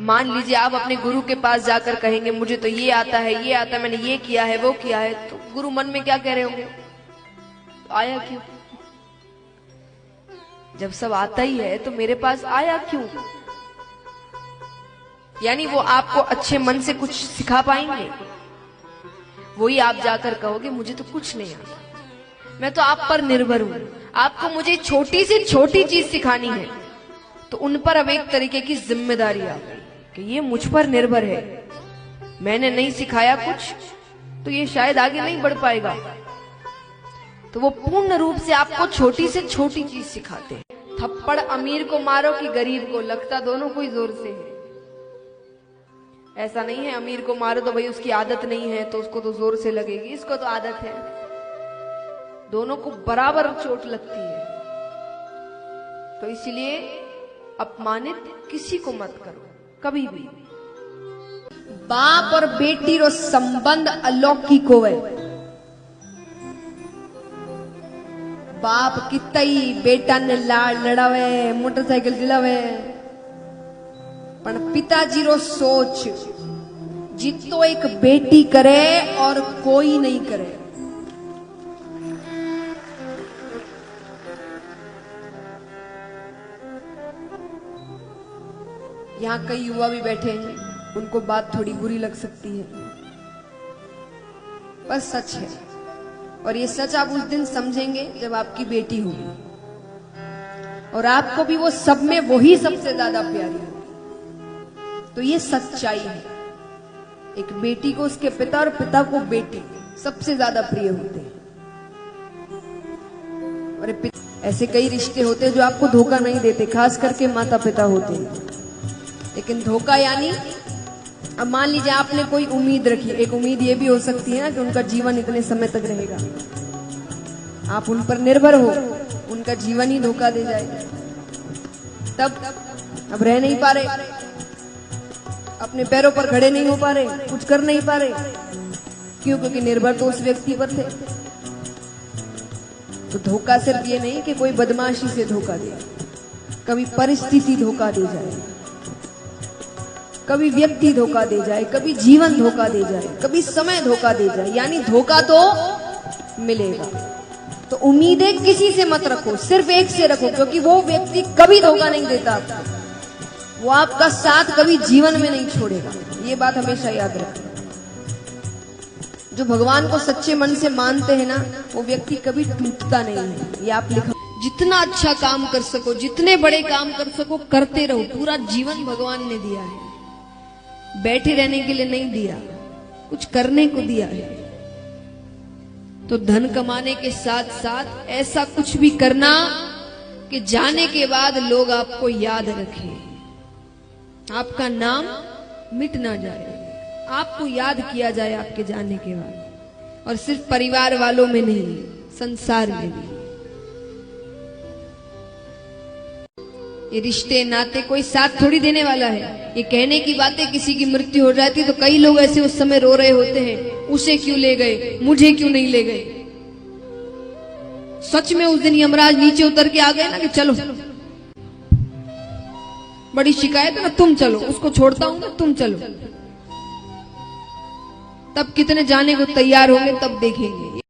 मान लीजिए आप अपने गुरु के पास जाकर कहेंगे मुझे तो ये आता है, ये आता है, मैंने ये किया है, वो किया है, तो गुरु मन में क्या कह रहे होंगे? तो आया क्यों? जब सब आता ही है तो मेरे पास आया क्यों? यानी वो आपको अच्छे मन से कुछ सिखा पाएंगे? वही आप जाकर कहोगे मुझे तो कुछ नहीं आता, मैं तो आप पर निर्भर हूं, आपको मुझे छोटी से छोटी चीज सिखानी है, तो उन पर अब एक तरीके की जिम्मेदारी आ गई कि ये मुझ पर निर्भर है, मैंने नहीं सिखाया कुछ तो ये शायद आगे नहीं बढ़ पाएगा। तो वो पूर्ण रूप से आपको छोटी से छोटी चीज सिखाते हैं। थप्पड़ अमीर को मारो कि गरीब को, लगता दोनों को ही जोर से है। ऐसा नहीं है अमीर को मारो तो भाई उसकी आदत नहीं है तो उसको तो जोर से लगेगी, इसको तो आदत है। दोनों को बराबर चोट लगती है। तो इसलिए अपमानित किसी को मत करो कभी भी। बाप और बेटी रो संबंध अलौकिक होवे। बाप कितई बेटा ने लाड़ लड़ावे, मोटरसाइकिल दिलावे, पर पिताजी रो सोच जितो एक बेटी करे और कोई नहीं करे। यहाँ कई युवा भी बैठे हैं, उनको बात थोड़ी बुरी लग सकती है, पर सच है। और ये सच आप उस दिन समझेंगे जब आपकी बेटी होगी और आपको भी वो सब में वही सबसे ज्यादा प्यारी होगी। तो ये सच्चाई है। एक बेटी को उसके पिता और पिता को बेटी सबसे ज्यादा प्रिय होते हैं। और ऐसे कई रिश्ते होते हैं जो आपको धोखा नहीं देते, खास करके माता पिता होते हैं। लेकिन धोखा यानी, अब मान लीजिए आपने कोई उम्मीद रखी, एक उम्मीद ये भी हो सकती है ना कि उनका जीवन इतने समय तक रहेगा, आप उन पर निर्भर हो, उनका जीवन ही धोखा दे जाए, तब अब रह नहीं पा रहे, अपने पैरों पर खड़े नहीं हो पा रहे, कुछ कर नहीं पा रहे। क्यों? क्योंकि निर्भर तो उस व्यक्ति पर थे। तो धोखा सिर्फ ये नहीं कि कोई बदमाशी से धोखा दे, कभी परिस्थिति धोखा दे जाए, कभी व्यक्ति धोखा दे जाए, कभी जीवन धोखा दे जाए, कभी समय धोखा दे जाए, यानी धोखा तो मिलेगा। तो उम्मीदें किसी से मत रखो, सिर्फ एक से रखो, क्योंकि वो व्यक्ति कभी धोखा नहीं देता आपको, वो आपका साथ कभी जीवन में नहीं छोड़ेगा। ये बात हमेशा याद रखें। जो भगवान को सच्चे मन से मानते हैं ना, वो व्यक्ति कभी टूटता नहीं है। ये आप लिखो। जितना अच्छा काम कर सको, जितने बड़े काम कर सको, करते रहो। पूरा जीवन भगवान ने दिया है, बैठे रहने के लिए नहीं दिया, कुछ करने को दिया है। तो धन कमाने के साथ साथ ऐसा कुछ भी करना कि जाने के बाद लोग आपको याद रखें, आपका नाम मिट ना जाए, आपको याद किया जाए आपके जाने के बाद। और सिर्फ परिवार वालों में नहीं, संसार में भी। ये रिश्ते नाते कोई साथ थोड़ी देने वाला है। ये कहने की बातें, किसी की मृत्यु हो जाती तो कई लोग ऐसे उस समय रो रहे होते हैं, उसे क्यों ले गए, मुझे क्यों नहीं ले गए। सच में उस दिन यमराज नीचे उतर के आ गए ना कि चलो, बड़ी शिकायत है ना, तुम चलो, उसको छोड़ता हूं मैं, तुम चलो, तब कितने जाने को तैयार होंगे, तब देखेंगे।